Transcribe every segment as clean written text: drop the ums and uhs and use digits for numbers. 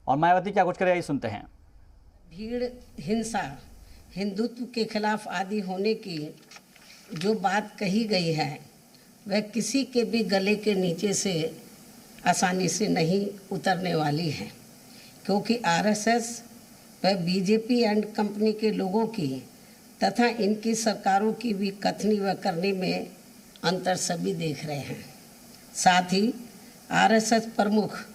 और मायावती क्या कुछ करे, यही सुनते हैं। भीड़, हिंसा, हिंदुत्व के खिलाफ आदि होने की जो बात कही गई है वह किसी के भी गले के नीचे से आसानी से नहीं उतरने वाली है, क्योंकि आरएसएस व बीजेपी एंड कंपनी के लोगों की तथा इनकी सरकारों की भी कथनी व करनी में अंतर सभी देख रहे हैं। साथ ही आरएसएस प्रमुख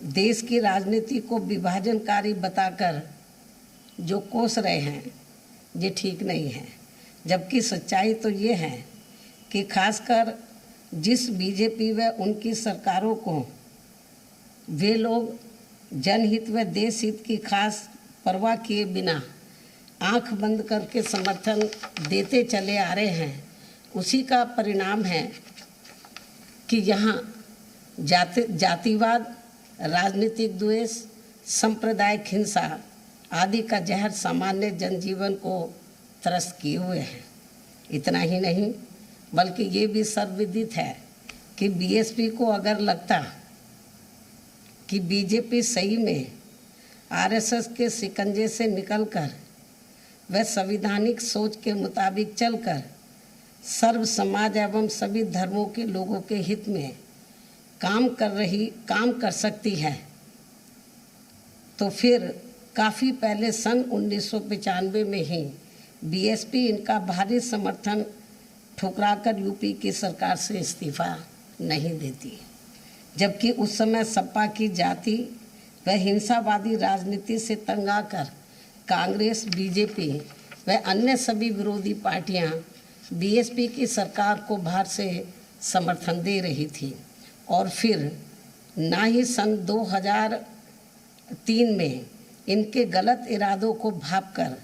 देश की राजनीति को विभाजनकारी बताकर जो कोस रहे हैं ये ठीक नहीं है, जबकि सच्चाई तो ये है कि खासकर जिस बीजेपी व उनकी सरकारों को वे लोग जनहित व देश हित की खास परवाह किए बिना आंख बंद करके समर्थन देते चले आ रहे हैं, उसी का परिणाम है कि यहाँ जातिवाद, राजनीतिक द्वेष, सांप्रदायिक हिंसा आदि का जहर सामान्य जनजीवन को त्रस्त किए हुए हैं। इतना ही नहीं बल्कि ये भी सर्वविदित है कि बीएसपी को अगर लगता कि बीजेपी सही में आरएसएस के शिकंजे से निकलकर वह संवैधानिक सोच के मुताबिक चलकर सर्व समाज एवं सभी धर्मों के लोगों के हित में काम कर सकती है, तो फिर काफ़ी पहले सन 1995 में ही बीएसपी इनका भारी समर्थन ठुकराकर यूपी की सरकार से इस्तीफा नहीं देती, जबकि उस समय सपा की जाति व हिंसावादी राजनीति से तंग आकर कांग्रेस, बीजेपी व अन्य सभी विरोधी पार्टियां बीएसपी की सरकार को बाहर से समर्थन दे रही थी। और फिर ना ही सन 2003 में इनके गलत इरादों को भांपकर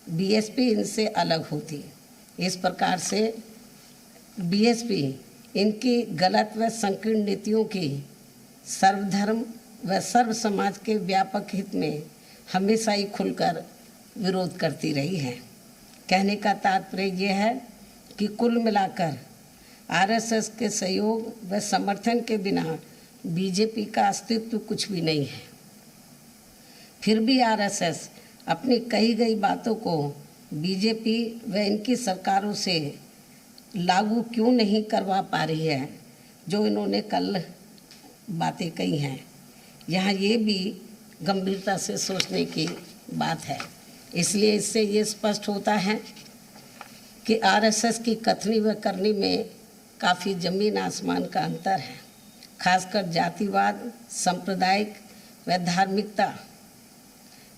बीएसपी इनसे अलग होती। इस प्रकार से बीएसपी इनकी गलत व संकीर्ण नीतियों की सर्वधर्म व सर्व समाज के व्यापक हित में हमेशा ही खुलकर विरोध करती रही है। कहने का तात्पर्य यह है कि कुल मिलाकर आरएसएस के सहयोग व समर्थन के बिना बीजेपी का अस्तित्व कुछ भी नहीं है। फिर भी आरएसएस अपनी कही गई बातों को बीजेपी व इनकी सरकारों से लागू क्यों नहीं करवा पा रही है, जो इन्होंने कल बातें कही हैं। यहाँ ये भी गंभीरता से सोचने की बात है। इसलिए इससे ये स्पष्ट होता है कि आरएसएस की कथनी व करनी में काफ़ी ज़मीन आसमान का अंतर है। खासकर जातिवाद, सांप्रदायिक व धार्मिकता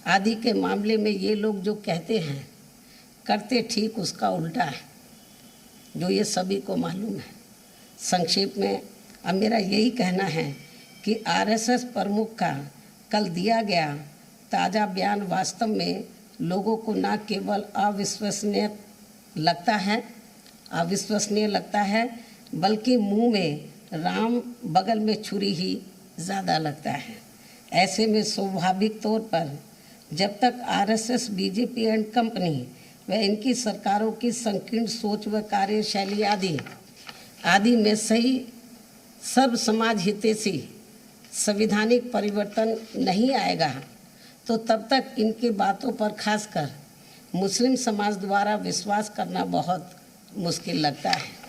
आदि के मामले में ये लोग जो कहते हैं करते ठीक उसका उल्टा है, जो ये सभी को मालूम है। संक्षेप में अब मेरा यही कहना है कि आरएसएस प्रमुख का कल दिया गया ताज़ा बयान वास्तव में लोगों को न केवल अविश्वसनीय लगता है बल्कि मुंह में राम बगल में छुरी ही ज़्यादा लगता है। ऐसे में स्वाभाविक तौर पर जब तक आरएसएस, बीजेपी एंड कंपनी व इनकी सरकारों की संकीर्ण सोच व कार्यशैली आदि में सही सर्व समाज हितैषी संवैधानिक परिवर्तन नहीं आएगा, तो तब तक इनकी बातों पर खासकर मुस्लिम समाज द्वारा विश्वास करना बहुत मुश्किल लगता है।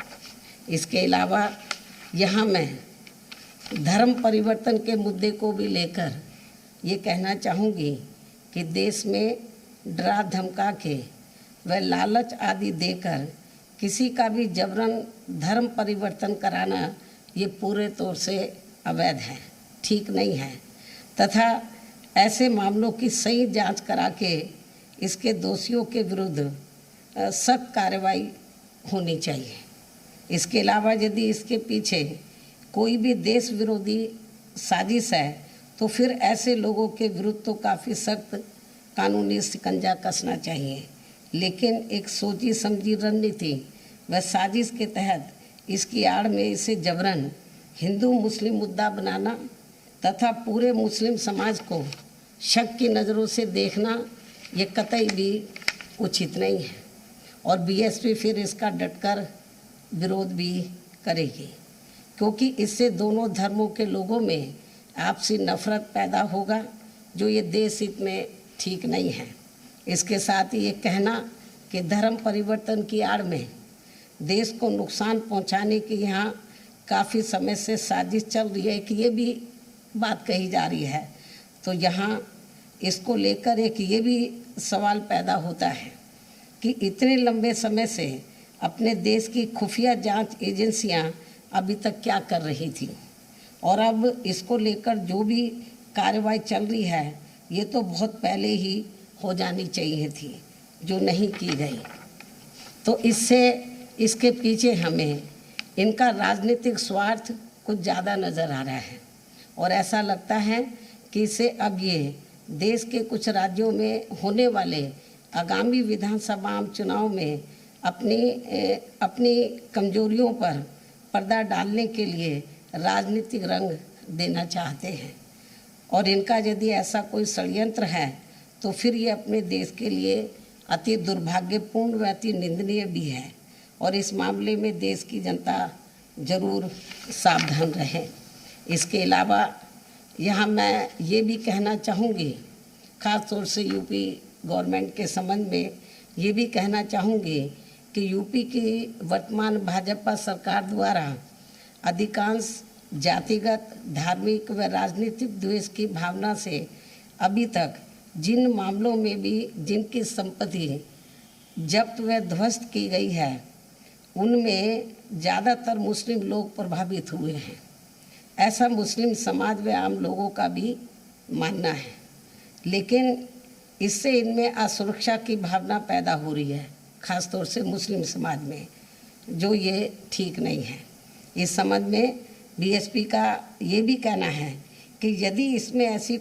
इसके अलावा यहाँ मैं धर्म परिवर्तन के मुद्दे को भी लेकर ये कहना चाहूँगी कि देश में डरा धमका के व लालच आदि देकर किसी का भी जबरन धर्म परिवर्तन कराना ये पूरे तौर से अवैध है, ठीक नहीं है, तथा ऐसे मामलों की सही जांच करा के इसके दोषियों के विरुद्ध सख्त कार्रवाई होनी चाहिए। इसके अलावा यदि इसके पीछे कोई भी देश विरोधी साजिश है तो फिर ऐसे लोगों के विरुद्ध तो काफ़ी सख्त कानूनी शिकंजा कसना चाहिए, लेकिन एक सोची समझी रणनीति व साजिश के तहत इसकी आड़ में इसे जबरन हिंदू मुस्लिम मुद्दा बनाना तथा पूरे मुस्लिम समाज को शक की नज़रों से देखना ये कतई भी उचित नहीं है और बीएसपी फिर इसका डटकर विरोध भी करेगी, क्योंकि इससे दोनों धर्मों के लोगों में आपसी नफरत पैदा होगा, जो ये देश हित में ठीक नहीं है। इसके साथ ही ये कहना कि धर्म परिवर्तन की आड़ में देश को नुकसान पहुंचाने की यहाँ काफ़ी समय से साजिश चल रही है कि ये भी बात कही जा रही है, तो यहाँ इसको लेकर एक ये भी सवाल पैदा होता है कि इतने लंबे समय से अपने देश की खुफिया जांच एजेंसियां अभी तक क्या कर रही थी, और अब इसको लेकर जो भी कार्रवाई चल रही है ये तो बहुत पहले ही हो जानी चाहिए थी, जो नहीं की गई। तो इसके पीछे हमें इनका राजनीतिक स्वार्थ कुछ ज़्यादा नज़र आ रहा है, और ऐसा लगता है कि इसे अब ये देश के कुछ राज्यों में होने वाले आगामी विधानसभा चुनाव में अपनी कमजोरियों पर पर्दा डालने के लिए राजनीतिक रंग देना चाहते हैं। और इनका यदि ऐसा कोई षड्यंत्र है तो फिर ये अपने देश के लिए अति दुर्भाग्यपूर्ण व अति निंदनीय भी है, और इस मामले में देश की जनता जरूर सावधान रहे। इसके अलावा यहाँ मैं ये भी कहना चाहूँगी, ख़ास तौर से यूपी गवर्नमेंट के संबंध में ये भी कहना चाहूँगी कि यूपी की वर्तमान भाजपा सरकार द्वारा अधिकांश जातिगत, धार्मिक व राजनीतिक द्वेष की भावना से अभी तक जिन मामलों में भी जिनकी संपत्ति जब्त व ध्वस्त की गई है उनमें ज़्यादातर मुस्लिम लोग प्रभावित हुए हैं, ऐसा मुस्लिम समाज व आम लोगों का भी मानना है। लेकिन इससे इनमें असुरक्षा की भावना पैदा हो रही है, ख़ासतौर से मुस्लिम समाज में, जो ये ठीक नहीं है। इस संबंध में बीएसपी का ये भी कहना है कि यदि इसमें ऐसी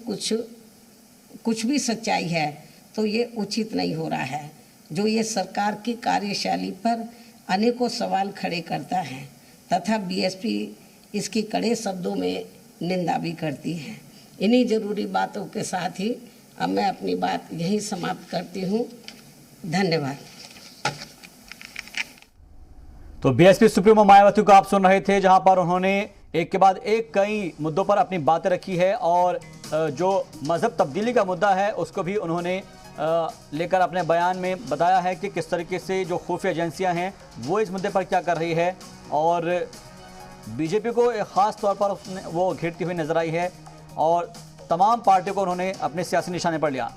कुछ भी सच्चाई है तो ये उचित नहीं हो रहा है, जो ये सरकार की कार्यशैली पर अनेकों सवाल खड़े करता है, तथा बीएसपी इसकी कड़े शब्दों में निंदा भी करती है। इन्हीं ज़रूरी बातों के साथ ही अब मैं अपनी बात यहीं समाप्त करती हूँ। धन्यवाद। तो बीएसपी सुप्रीमो मायावती को आप सुन रहे थे, जहां पर उन्होंने एक के बाद एक कई मुद्दों पर अपनी बातें रखी है, और जो मजहब तब्दीली का मुद्दा है उसको भी उन्होंने लेकर अपने बयान में बताया है कि किस तरीके से जो खुफिया एजेंसियां हैं वो इस मुद्दे पर क्या कर रही है, और बीजेपी को एक ख़ास तौर पर वो घेरती हुई नजर आई है, और तमाम पार्टियों को उन्होंने अपने सियासी निशाने पर लिया।